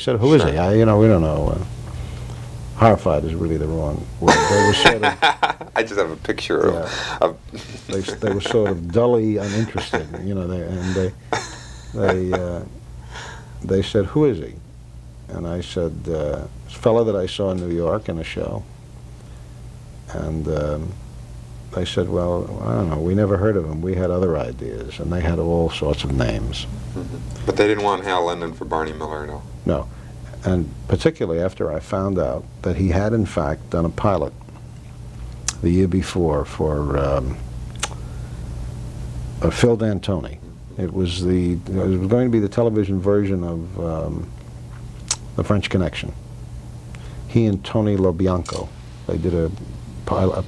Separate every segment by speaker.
Speaker 1: said, who is he? We don't know. Horrified is really the wrong word. They were sort of...
Speaker 2: I just have a picture of...
Speaker 1: They were sort of dully uninterested, they said, who is he? And I said, this fellow that I saw in New York in a show. And they said, well, I don't know, we never heard of him. We had other ideas. And they had all sorts of names.
Speaker 2: Mm-hmm. But they didn't want Hal Linden for Barney Miller at all?
Speaker 1: No. And particularly after I found out that he had, in fact, done a pilot the year before for Phil D'Antoni. It was going to be the television version of The French Connection. He and Tony LoBianco, they did a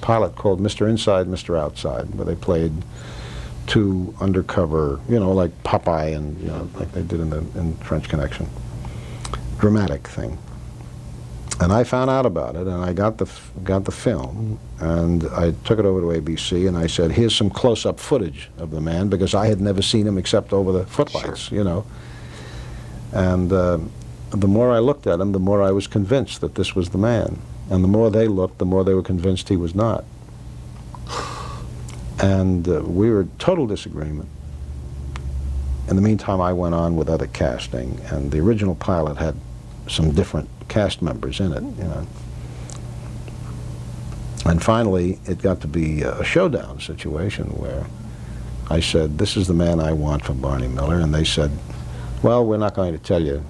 Speaker 1: pilot called Mr. Inside, Mr. Outside, where they played two undercover, like Popeye and like they did in French Connection. Dramatic thing. And I found out about it, and I got the film, and I took it over to ABC, and I said, here's some close-up footage of the man, because I had never seen him except over the footlights, And the more I looked at him, the more I was convinced that this was the man. And the more they looked, the more they were convinced he was not. And we were in total disagreement. In the meantime, I went on with other casting, and the original pilot had some different cast members in it, And finally, it got to be a showdown situation where I said, this is the man I want for Barney Miller, and they said, well, we're not going to tell you,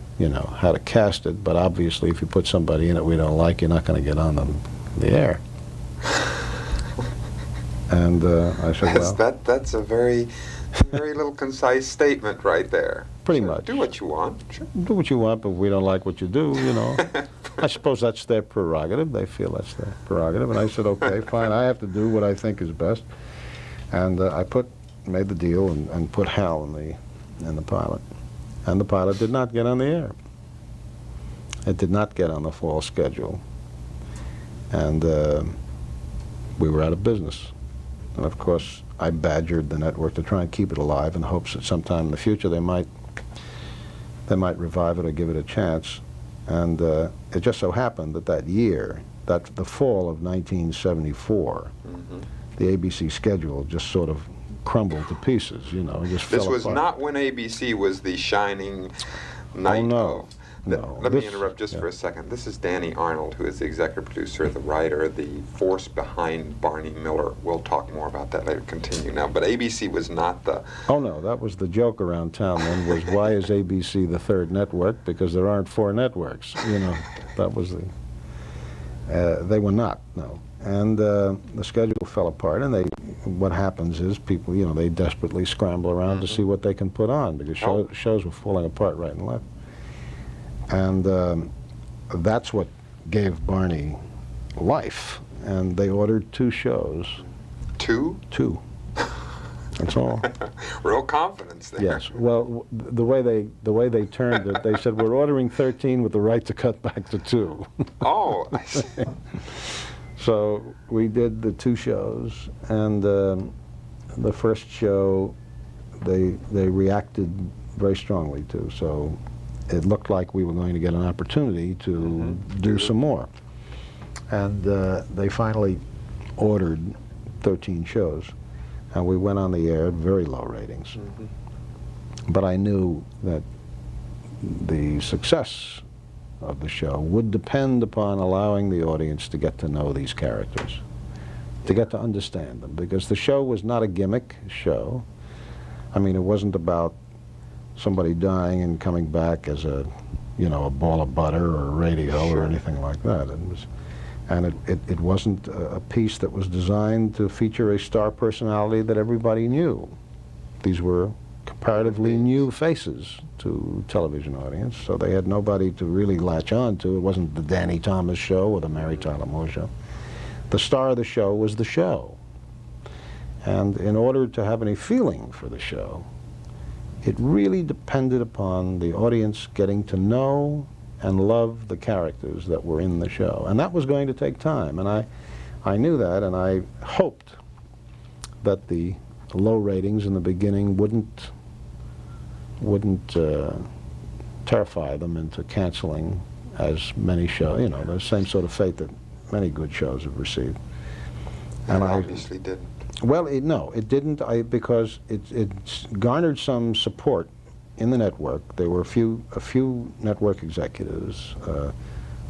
Speaker 1: how to cast it, but obviously if you put somebody in it we don't like, you're not going to get on the air. And I said, well...
Speaker 2: That's a very little concise statement right there.
Speaker 1: Pretty much.
Speaker 2: Do what you want. Sure.
Speaker 1: Do what you want, but we don't like what you do, I suppose that's their prerogative. They feel that's their prerogative. And I said, okay, fine, I have to do what I think is best. And I made the deal and put Hal in the pilot. And the pilot did not get on the air. It did not get on the fall schedule. And we were out of business. And of course, I badgered the network to try and keep it alive in hopes that sometime in the future they might revive it or give it a chance. And it just so happened that year, the fall of 1974, the ABC schedule just sort of crumbled to pieces, it just fell apart.
Speaker 2: This was not when ABC was the shining knight.
Speaker 1: Oh, no. No.
Speaker 2: Let me interrupt just for a second. This is Danny Arnold, who is the executive producer, the writer, the force behind Barney Miller. We'll talk more about that later. Continue now. But ABC was not the...
Speaker 1: Oh, no. That was the joke around town then, was why is ABC the third network? Because there aren't four networks. That was the... they were not, no. And the schedule fell apart, and what happens is people, they desperately scramble around to see what they can put on, because shows were falling apart right and left. And that's what gave Barney life. And they ordered 2 shows.
Speaker 2: 2?
Speaker 1: 2. That's all.
Speaker 2: Real confidence there.
Speaker 1: Yes. Well, the way they turned it, they said, we're ordering 13 with the right to cut back to 2.
Speaker 2: Oh, I see.
Speaker 1: So we did the 2 shows, and the first show they reacted very strongly to. So it looked like we were going to get an opportunity to do some more. And they finally ordered 13 shows, and we went on the air at very low ratings. But I knew that the success of the show would depend upon allowing the audience to get to know these characters, to get to understand them, because the show was not a gimmick show. I mean, it wasn't about somebody dying and coming back as a ball of butter or a radio or anything like that. It wasn't a piece that was designed to feature a star personality that everybody knew. These were comparatively new faces to television audience, so they had nobody to really latch on to. It wasn't the Danny Thomas show or the Mary Tyler Moore show. The star of the show was the show. And in order to have any feeling for the show, it really depended upon the audience getting to know and love the characters that were in the show. And that was going to take time. And I knew that, and I hoped that the low ratings in the beginning wouldn't terrify them into canceling as many shows, you know, the same sort of fate that many good shows have received.
Speaker 2: And I obviously didn't.
Speaker 1: Well, no, it didn't, because it garnered some support in the network. There were a few network executives,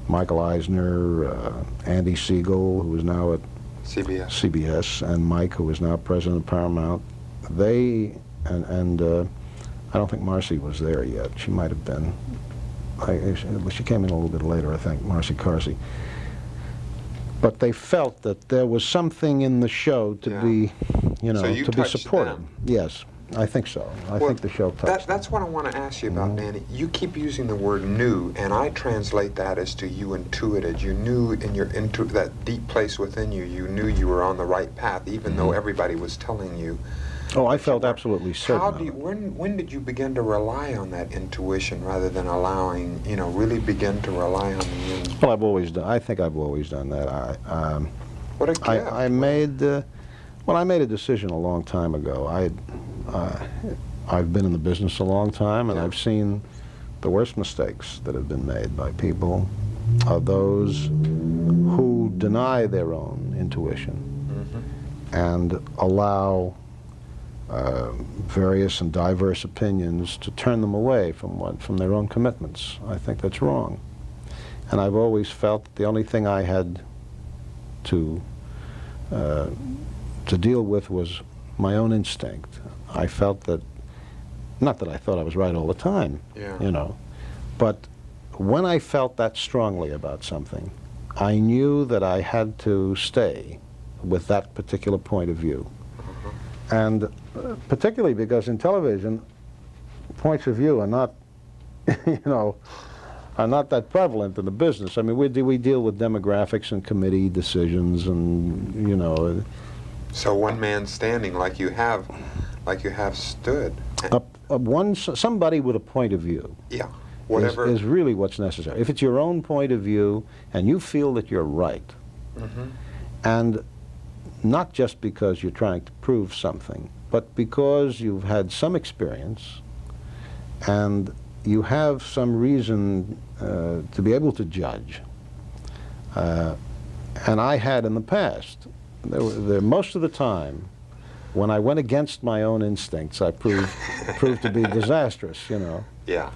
Speaker 1: Michael Eisner, Andy Siegel, who is now at CBS, and Mike, who is now president of Paramount. They, and I don't think Marcy was there yet. She might have been. She came in a little bit later, I think, Marcy Carsey. But they felt that there was something in the show to be, you know,
Speaker 2: so
Speaker 1: to be supported. Them. Yes, I think so. I think the show touched
Speaker 2: That's what I want to ask you about, Danny. You keep using the word "knew," and I translate that as to you intuited. You knew in your that deep place within you. You knew you were on the right path, even though everybody was telling you.
Speaker 1: Oh, I felt absolutely certain.
Speaker 2: How do you, when did you begin to rely on that intuition rather than allowing, you know, really begin to rely on the?
Speaker 1: Well, I've always done. I think I've always done that.
Speaker 2: What a gift.
Speaker 1: I made. Well, I made a decision a long time ago. I've been in the business a long time, and I've seen the worst mistakes that have been made by people, those who deny their own intuition and allow various and diverse opinions to turn them away from their own commitments. I think that's wrong. And I've always felt that the only thing I had to deal with was my own instinct. I felt that, not that I thought I was right all the time, you know, but when I felt that strongly about something, I knew that I had to stay with that particular point of view. And particularly because in television, points of view are not, you know, are not that prevalent in the business. I mean, we deal with demographics and committee decisions, and you know.
Speaker 2: So one man standing, like you have stood.
Speaker 1: Somebody with a point of view.
Speaker 2: Yeah. Whatever
Speaker 1: is really what's necessary. If it's your own point of view and you feel that you're right, and not just because you're trying to prove something, but because you've had some experience and you have some reason to be able to judge. And I had in the past. Most of the time, when I went against my own instincts, I proved to be disastrous, you know.
Speaker 2: Yeah.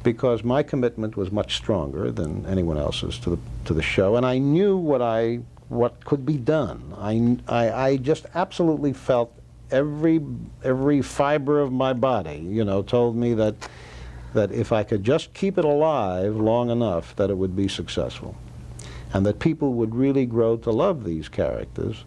Speaker 1: Because my commitment was much stronger than anyone else's to the show, and I knew what could be done. I just absolutely felt every fiber of my body, you know, told me that if I could just keep it alive long enough, that it would be successful, and that people would really grow to love these characters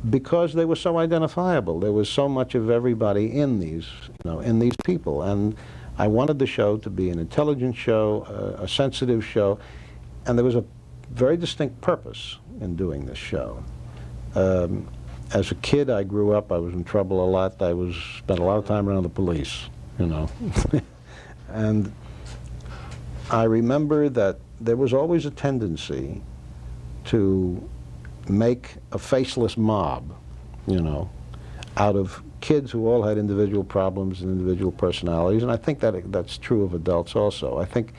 Speaker 1: because they were so identifiable. There was so much of everybody in these, you know, in these people, and I wanted the show to be an intelligent show, a sensitive show, and there was a very distinct purpose in doing this show. As a kid, I grew up, I was in trouble a lot. I spent a lot of time around the police, you know. And I remember that there was always a tendency to make a faceless mob, you know, out of kids who all had individual problems and individual personalities, and I think that's true of adults also. I think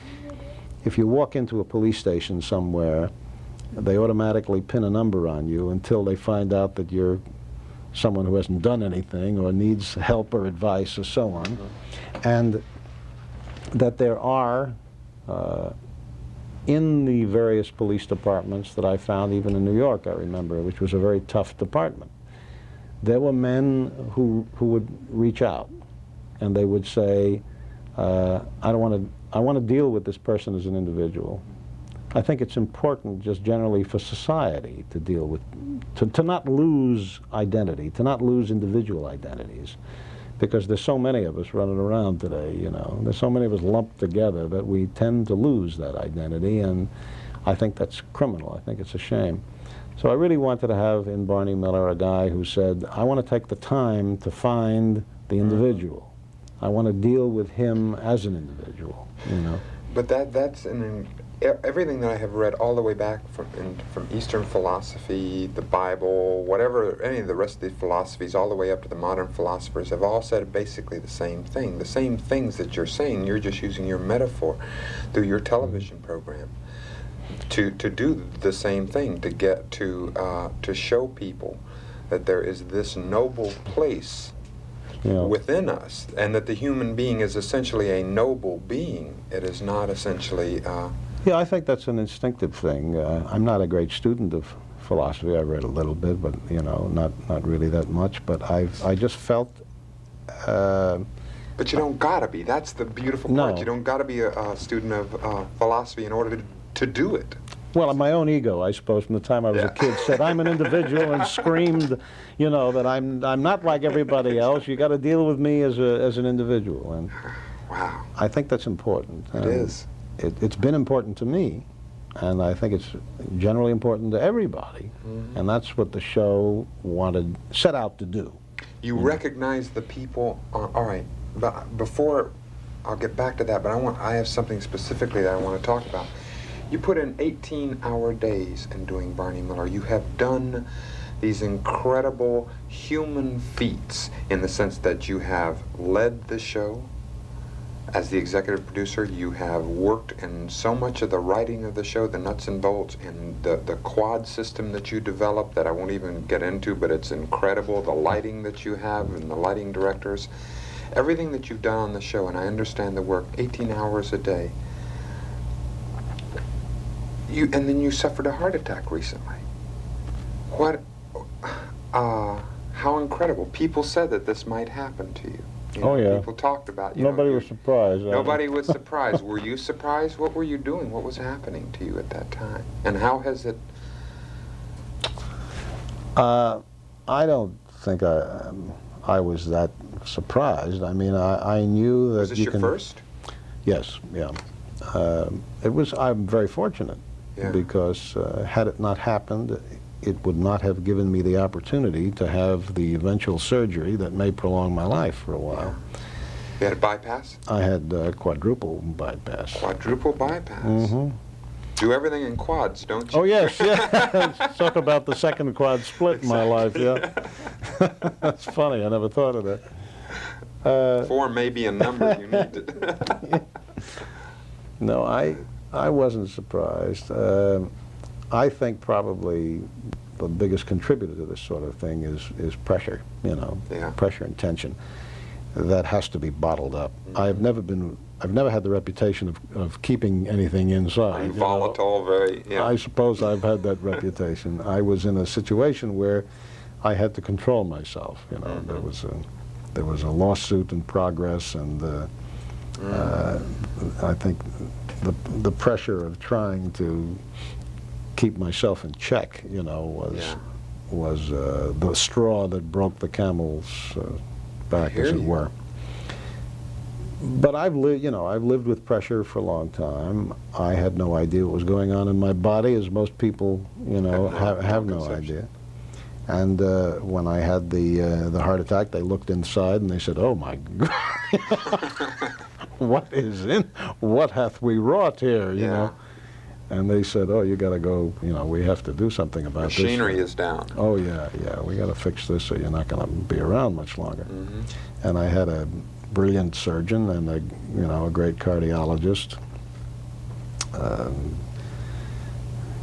Speaker 1: if you walk into a police station somewhere, they automatically pin a number on you until they find out that you're someone who hasn't done anything or needs help or advice or so on, and that there are in the various police departments that I found, even in New York, I remember, which was a very tough department, there were men who would reach out and they would say, I want to deal with this person as an individual. I think it's important just generally for society to deal with, to not lose identity, to not lose individual identities, because there's so many of us running around today, you know. There's so many of us lumped together that we tend to lose that identity, and I think that's criminal. I think it's a shame. So I really wanted to have in Barney Miller a guy who said, I want to take the time to find the individual. I want to deal with him as an individual, you know.
Speaker 2: But that's everything that I have read all the way back from Eastern philosophy, the Bible, whatever, any of the rest of the philosophies, all the way up to the modern philosophers, have all said basically the same thing. The same things that you're saying, you're just using your metaphor through your television program to do the same thing, to get to show people that there is this noble place within us, and that the human being is essentially a noble being. It is not essentially...
Speaker 1: Yeah, I think that's an instinctive thing. I'm not a great student of philosophy. I read a little bit, but not really that much. But I just felt.
Speaker 2: But you don't gotta be. That's the beautiful part.
Speaker 1: No.
Speaker 2: You don't gotta be a student of philosophy in order to do it.
Speaker 1: Well, my own ego, I suppose, from the time I was a kid, said I'm an individual and screamed, that I'm not like everybody else. You got to deal with me as an individual, and
Speaker 2: wow,
Speaker 1: I think that's important.
Speaker 2: It is.
Speaker 1: It's been important to me, and I think it's generally important to everybody, and that's what the show set out to do.
Speaker 2: You recognize the people. All right, but before I'll get back to that, but I have something specifically that I want to talk about. You put in 18-hour days in doing Barney Miller. You have done these incredible human feats in the sense that you have led the show as the executive producer. You have worked in so much of the writing of the show, the nuts and bolts, and the quad system that you developed that I won't even get into, but it's incredible. The lighting that you have and the lighting directors, everything that you've done on the show, and I understand the work, 18 hours a day. And then you suffered a heart attack recently. How incredible. People said that this might happen to you.
Speaker 1: Oh, yeah.
Speaker 2: People talked about,
Speaker 1: Nobody was surprised.
Speaker 2: Nobody was surprised. Were you surprised? What were you doing? What was happening to you at that time? And how has it...
Speaker 1: I don't think I was that surprised. I mean, I knew that
Speaker 2: Was this your first?
Speaker 1: Yes, yeah. I'm very fortunate.
Speaker 2: Yeah.
Speaker 1: Because had it not happened, it would not have given me the opportunity to have the eventual surgery that may prolong my life for a while.
Speaker 2: You had a bypass?
Speaker 1: I had quadruple bypass.
Speaker 2: Quadruple bypass?
Speaker 1: Mm-hmm.
Speaker 2: Do everything in quads, don't you?
Speaker 1: Oh, yes, yeah. Talk about the second quad split in my life, yeah. That's funny, I never thought of that.
Speaker 2: 4 may be a number you need.
Speaker 1: No, I wasn't surprised. I think probably the biggest contributor to this sort of thing is pressure, pressure and tension. That has to be bottled up. I've never had the reputation of keeping anything inside.
Speaker 2: Volatile, very, yeah.
Speaker 1: I suppose I've had that reputation. I was in a situation where I had to control myself, There was a lawsuit in progress, and I think the pressure of trying to keep myself in check, was the straw that broke the camel's back, as it were. But I've lived with pressure for a long time. I had no idea what was going on in my body, as most people, have no idea. And when I had the heart attack, they looked inside and they said, "Oh my God, what hath we wrought here?" You know. And they said, "Oh, you got to go. We have to do something about this.
Speaker 2: Machinery is down."
Speaker 1: Oh yeah, we got to fix this, so you're not going to be around much longer. And I had a brilliant surgeon and a great cardiologist,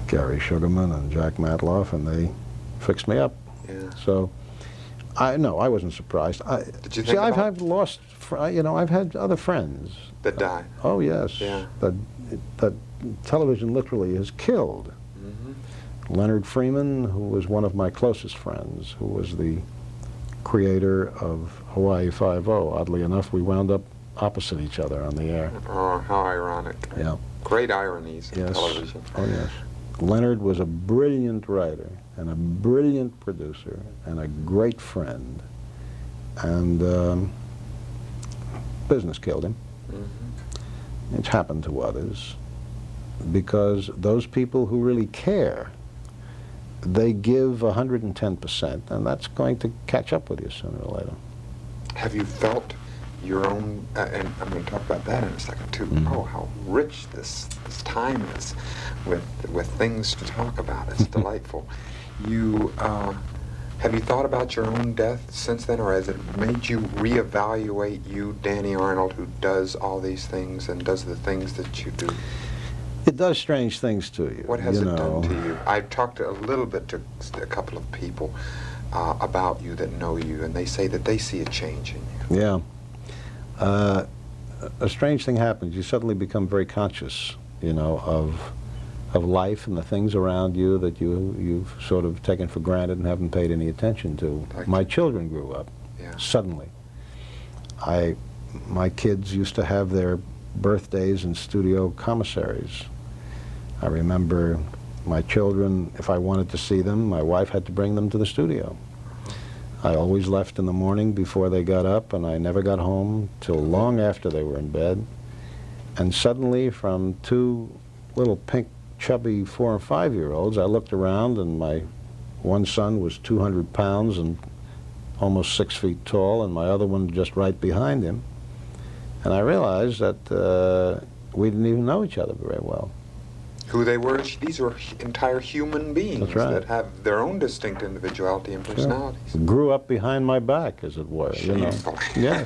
Speaker 1: Gary Sugarman and Jack Matloff, and they fixed me up.
Speaker 2: Yeah.
Speaker 1: So, I wasn't surprised.
Speaker 2: Did you think
Speaker 1: I've lost, I've had other friends
Speaker 2: that died.
Speaker 1: Oh yes.
Speaker 2: Yeah.
Speaker 1: That television literally has killed. Leonard Freeman, who was one of my closest friends, who was the creator of Hawaii Five-0. Oddly enough, we wound up opposite each other on the air.
Speaker 2: Oh, how ironic.
Speaker 1: Yeah.
Speaker 2: Great ironies in television.
Speaker 1: Oh, yes. Leonard was a brilliant writer and a brilliant producer and a great friend. And business killed him. It's happened to others because those people who really care, they give 110%, and that's going to catch up with you sooner or later.
Speaker 2: Have you felt your own, and I'm going to talk about that in a second too. Oh, how rich this time is with things to talk about. It's delightful. Have you thought about your own death since then, or has it made you reevaluate you, Danny Arnold, who does all these things and does the things that you do?
Speaker 1: It does strange things to you.
Speaker 2: What has it done to you? I've talked a little bit to a couple of people about you that know you, and they say that they see a change in you.
Speaker 1: Yeah. A strange thing happens. You suddenly become very conscious, of life and the things around you that you've sort of taken for granted and haven't paid any attention to. My children grew up suddenly. My kids used to have their birthdays in studio commissaries. I remember my children, if I wanted to see them, my wife had to bring them to the studio. I always left in the morning before they got up, and I never got home till long after they were in bed. And suddenly, from two little pink, chubby 4 and 5-year-olds, I looked around, and my one son was 200 pounds and almost 6 feet tall, and my other one just right behind him. And I realized that we didn't even know each other very well.
Speaker 2: Who they were, these were entire human beings that have their own distinct individuality and personalities.
Speaker 1: Sure. Grew up behind my back, as it were.
Speaker 2: Shameful.
Speaker 1: Yes.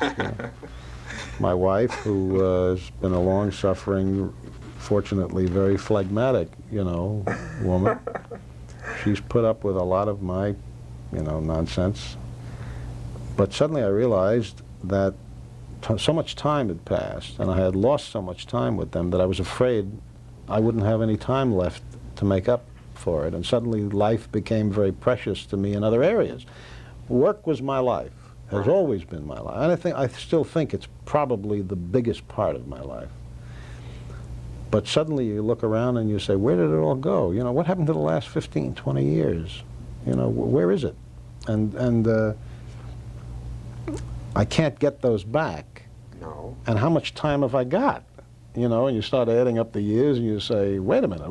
Speaker 1: My wife, who has been a long-suffering, fortunately very phlegmatic, woman, she's put up with a lot of my, nonsense. But suddenly I realized that so much time had passed, and I had lost so much time with them that I was afraid I wouldn't have any time left to make up for it. And suddenly life became very precious to me in other areas. Work was my life, has always been my life. And I still think it's probably the biggest part of my life. But suddenly you look around and you say, where did it all go? What happened to the last 15, 20 years? Where is it? And I can't get those back.
Speaker 2: No.
Speaker 1: And how much time have I got? And you start adding up the years, and you say, wait a minute,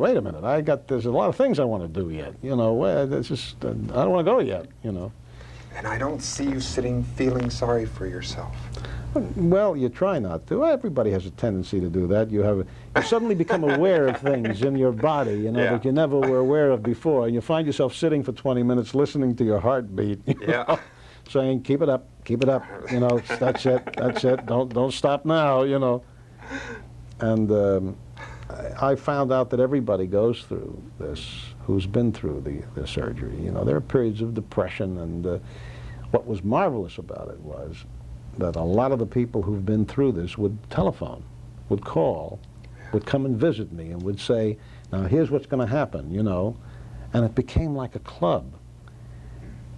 Speaker 1: there's a lot of things I want to do yet. I don't want to go yet,
Speaker 2: And I don't see you sitting feeling sorry for yourself.
Speaker 1: Well, you try not to. Everybody has a tendency to do that. You suddenly become aware of things in your body, that you never were aware of before, and you find yourself sitting for 20 minutes listening to your heartbeat, saying, keep it up, that's it, don't stop now, And I found out that everybody goes through this who's been through the surgery. There are periods of depression, and what was marvelous about it was that a lot of the people who've been through this would telephone, would call, would come and visit me, and would say, now here's what's going to happen, and it became like a club.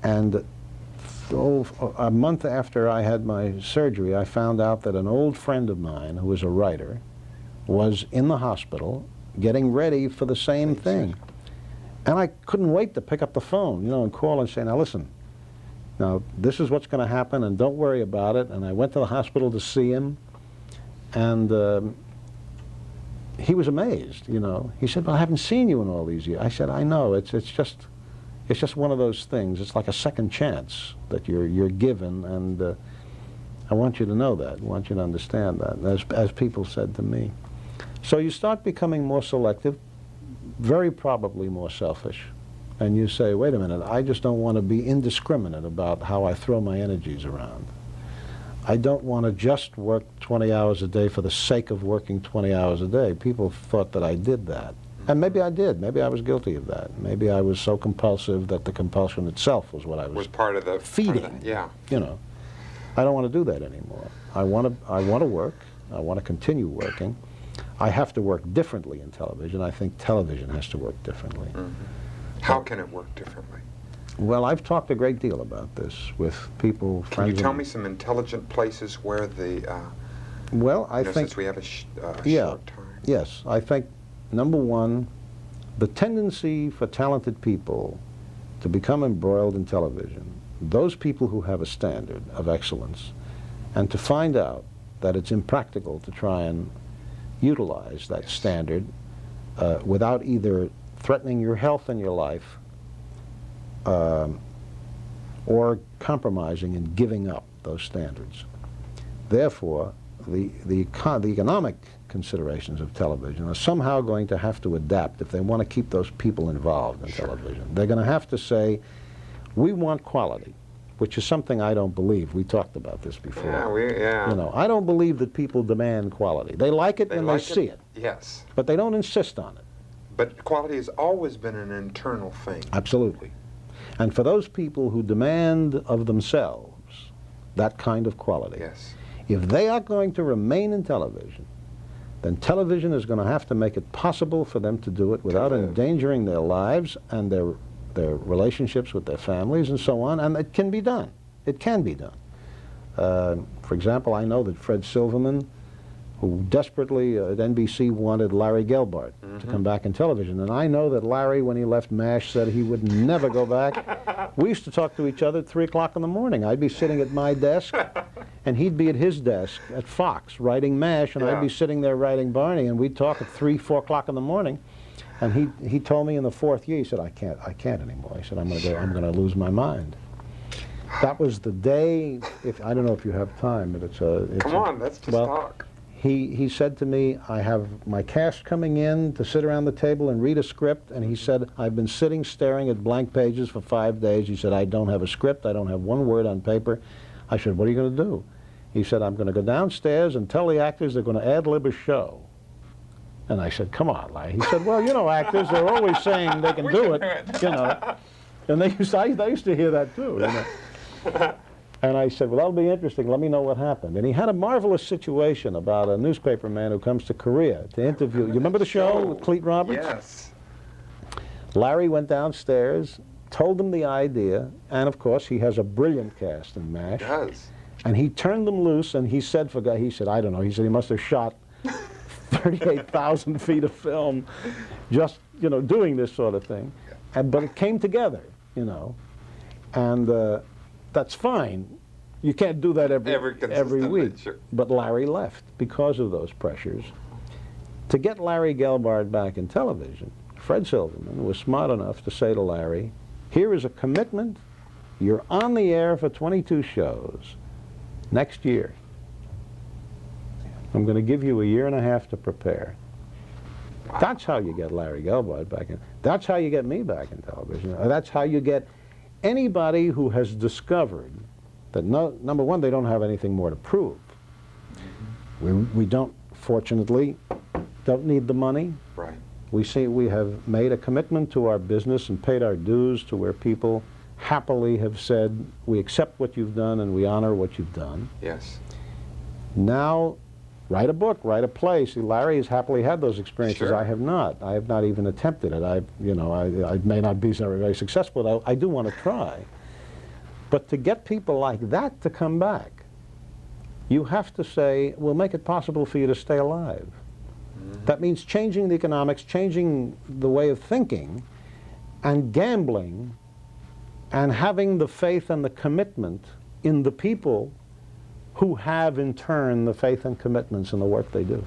Speaker 1: And a month after I had my surgery, I found out that an old friend of mine, who was a writer, was in the hospital getting ready for the same thing. And I couldn't wait to pick up the phone, and call and say, now listen, now this is what's going to happen, and don't worry about it. And I went to the hospital to see him, and he was amazed, He said, well, I haven't seen you in all these years. I said, I know, it's just one of those things. It's like a second chance that you're given, and I want you to know that. I want you to understand that, as people said to me. So you start becoming more selective, very probably more selfish, and you say, wait a minute, I just don't want to be indiscriminate about how I throw my energies around. I don't want to just work 20 hours a day for the sake of working 20 hours a day. People thought that I did that. And maybe I did. Maybe I was guilty of that. Maybe I was so compulsive that the compulsion itself was what I was
Speaker 2: part of the
Speaker 1: feeding. I don't want to do that anymore. I want to work. I want to continue working. I have to work differently in television. I think television has to work differently.
Speaker 2: Mm-hmm. How can it work differently?
Speaker 1: Well, I've talked a great deal about this with people, friends.
Speaker 2: Can you tell me some intelligent places where
Speaker 1: well, I think,
Speaker 2: since we have a short time.
Speaker 1: Yes, I think, number one, the tendency for talented people to become embroiled in television, those people who have a standard of excellence, and to find out that it's impractical to try and utilize that standard without either threatening your health and your life or compromising and giving up those standards. Therefore, the economic considerations of television are somehow going to have to adapt if they want to keep those people involved in television. They're going to have to say, we want quality, which is something I don't believe. We talked about this before.
Speaker 2: Yeah,
Speaker 1: You know, I don't believe that people demand quality. They like it when they see it.
Speaker 2: Yes.
Speaker 1: But they don't insist on it.
Speaker 2: But quality has always been an internal thing.
Speaker 1: Absolutely. And for those people who demand of themselves that kind of quality,
Speaker 2: Yes.
Speaker 1: if they are going to remain in television, then television is going to have to make it possible for them to do it without endangering their lives and their relationships with their families and so on, and it can be done. It can be done. For example, I know that Fred Silverman, who desperately at NBC wanted Larry Gelbart to come back in television, and I know that Larry, when he left MASH, said he would never go back. We used to talk to each other at 3 o'clock in the morning. I'd be sitting at my desk, and he'd be at his desk at Fox writing MASH, and I'd be sitting there writing Barney, and we'd talk at 3, 4 o'clock in the morning. And he told me in the 4th year, he said, I can't anymore. He said, I'm going to lose my mind. That was the day, I don't know if you have time, but
Speaker 2: Come on, let's just talk.
Speaker 1: He said to me, I have my cast coming in to sit around the table and read a script, and he said, I've been sitting staring at blank pages for 5 days. He said, I don't have a script, I don't have one word on paper. I said, what are you going to do? He said, I'm going to go downstairs and tell the actors they're going to ad-lib a show. And I said, come on, Larry. He said, well, you know, actors, they're always saying they can do it, you know. And they used to hear that too, you know. And I said, well, that'll be interesting. Let me know what happened. And he had a marvelous situation about a newspaper man who comes to Korea to interview. You remember the show with Cleet Roberts?
Speaker 2: Yes.
Speaker 1: Larry went downstairs, told them the idea, and of course he has a brilliant cast in MASH.
Speaker 2: He does.
Speaker 1: And he turned them loose, and he said, I don't know, he said he must have shot 38,000 feet of film just, you know, doing this sort of thing. But it came together, you know. And that's fine. You can't do that every week.
Speaker 2: Sure.
Speaker 1: But Larry left because of those pressures. To get Larry Gelbart back in television, Fred Silverman was smart enough to say to Larry, here is a commitment. You're on the air for 22 shows next year. I'm going to give you 1.5 years to prepare. Wow. That's how you get Larry Gelbart back in. That's how you get me back in television. That's how you get anybody who has discovered that, number one, they don't have anything more to prove. We don't, fortunately, don't need the money.
Speaker 2: Right.
Speaker 1: We see we have made a commitment to our business and paid our dues to where people happily have said, we accept what you've done and we honor what you've done.
Speaker 2: Yes.
Speaker 1: Now, write a book, write a play. See, Larry has happily had those experiences.
Speaker 2: Sure.
Speaker 1: I have not. I have not even attempted it. I may not be very, very successful, but I do want to try. But to get people like that to come back, you have to say, we'll make it possible for you to stay alive. Mm-hmm. That means changing the economics, changing the way of thinking, and gambling, and having the faith and the commitment in the people who have, in turn, the faith and commitments in the work they do.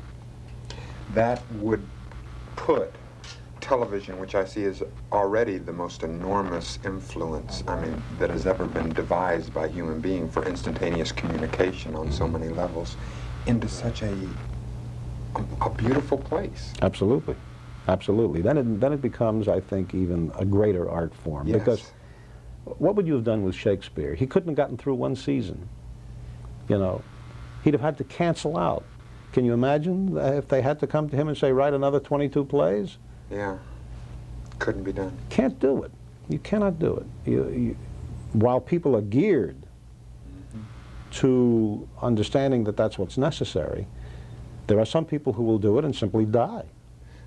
Speaker 2: That would put television, which I see as already the most enormous influence, that has ever been devised by human being for instantaneous communication on so many levels, into such a beautiful place.
Speaker 1: Absolutely. Absolutely. Then it becomes, I think, even a greater art form.
Speaker 2: Yes.
Speaker 1: Because what would you have done with Shakespeare? He couldn't have gotten through one season. You know, he'd have had to cancel out. Can you imagine if they had to come to him and say, write another 22 plays?
Speaker 2: Yeah, couldn't be done.
Speaker 1: Can't do it. You cannot do it. While people are geared to understanding that that's what's necessary, there are some people who will do it and simply die.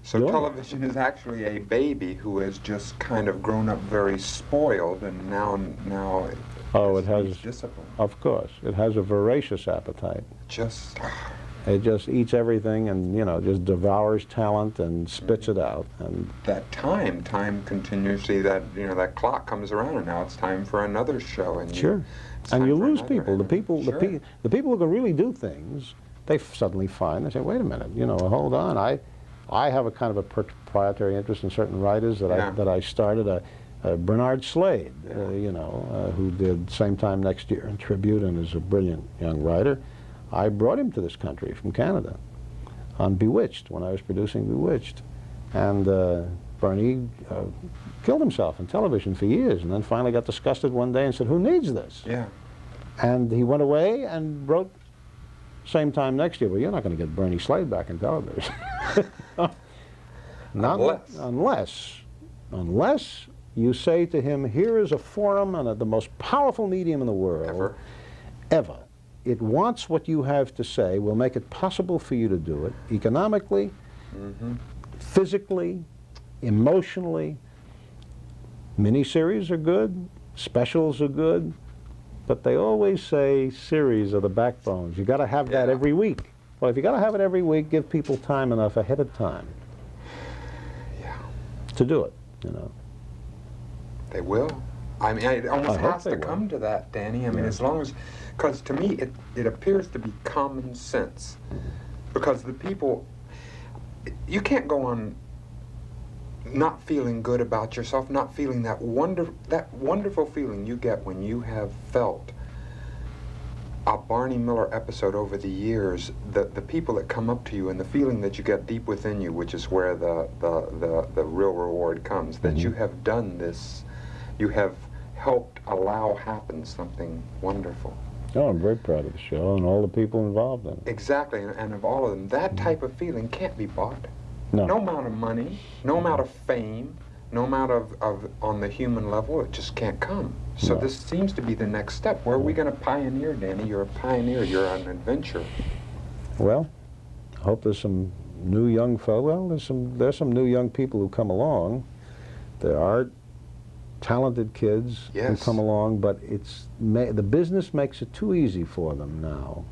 Speaker 2: So television is actually a baby who has just kind of grown up very spoiled, and now
Speaker 1: it has
Speaker 2: discipline.
Speaker 1: Of course, it has a voracious appetite. It just eats everything, and just devours talent and spits it out. And
Speaker 2: that time continuously. That clock comes around, and now it's time for another show. And
Speaker 1: sure, and you lose people. The people who can really do things, they suddenly find, they say, wait a minute, hold on. I have a kind of a proprietary interest in certain writers that I started. Bernard Slade, who did Same Time Next Year in Tribute and is a brilliant young writer. I brought him to this country from Canada on Bewitched, when I was producing Bewitched. And Bernie killed himself on television for years, and then finally got disgusted one day and said, "Who needs this?"
Speaker 2: Yeah.
Speaker 1: And he went away and wrote same time next year, "Well, you're not going to get Bernie Slade back in television." Unless you say to him, "Here is a forum and the most powerful medium in the world, ever. It wants what you have to say. We'll make it possible for you to do it, economically, physically, emotionally. Miniseries are good, specials are good, but they always say series are the backbones. You got to have that every week." Well, if you got to have it every week, give people time enough ahead of time to do it, you know.
Speaker 2: They will. I mean, it almost has to come to that, Danny. I mean, as long as, because to me, it appears to be common sense. Because the people, you can't go on not feeling good about yourself, not feeling that wonderful feeling you get when you have felt a Barney Miller episode over the years, the people that come up to you and the feeling that you get deep within you, which is where the real reward comes, that you have done this, you have helped allow happen something wonderful.
Speaker 1: Oh, I'm very proud of the show and all the people involved in it.
Speaker 2: Exactly, and of all of them, that type of feeling can't be bought.
Speaker 1: No.
Speaker 2: No amount of money, no amount of fame, no amount of on the human level, it just can't come. So this seems to be the next step. Where are we going to pioneer, Danny? You're a pioneer. You're an adventurer.
Speaker 1: Well, I hope there's some new young well, there's some new young people who come along. There are talented kids who come along, but the business makes it too easy for them now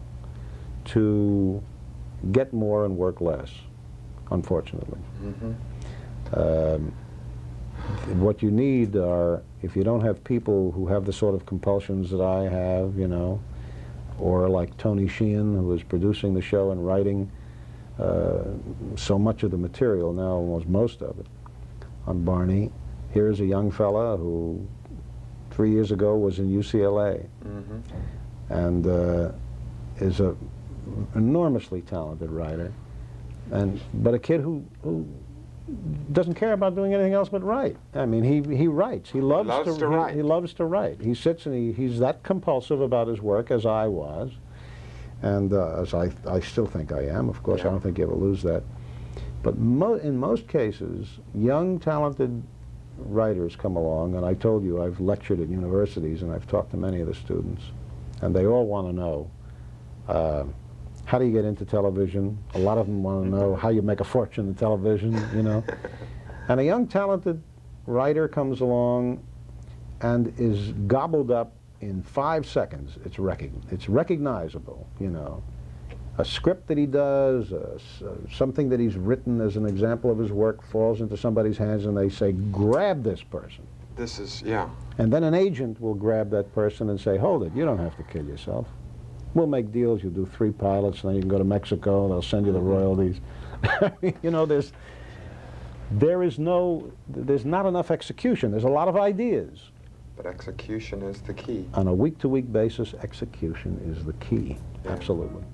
Speaker 1: to get more and work less, unfortunately. What you need are, if you don't have people who have the sort of compulsions that I have, you know, or like Tony Sheehan, who is producing the show and writing so much of the material now, almost most of it, on Barney. Here's a young fella who 3 years ago was in UCLA and is an enormously talented writer, but a kid who doesn't care about doing anything else but write. I mean, he writes. He loves to write. He loves to write. He sits and he's that compulsive about his work as I was, and as I still think I am. Of course, I don't think you ever lose that. But in most cases, young, talented writers come along, and I told you I've lectured at universities and I've talked to many of the students, and they all want to know, how do you get into television? A lot of them want to know how you make a fortune in television, you know. And a young, talented writer comes along and is gobbled up in 5 seconds. It's recognizable, you know. A script that he does, something that he's written as an example of his work falls into somebody's hands and they say, "Grab this person."
Speaker 2: This is,
Speaker 1: And then an agent will grab that person and say, "Hold it, you don't have to kill yourself. We'll make deals. You'll do 3 pilots, and then you can go to Mexico. They'll send you the royalties." You know, there's not enough execution. There's a lot of ideas.
Speaker 2: But execution is the key.
Speaker 1: On a week-to-week basis, execution is the key. Absolutely.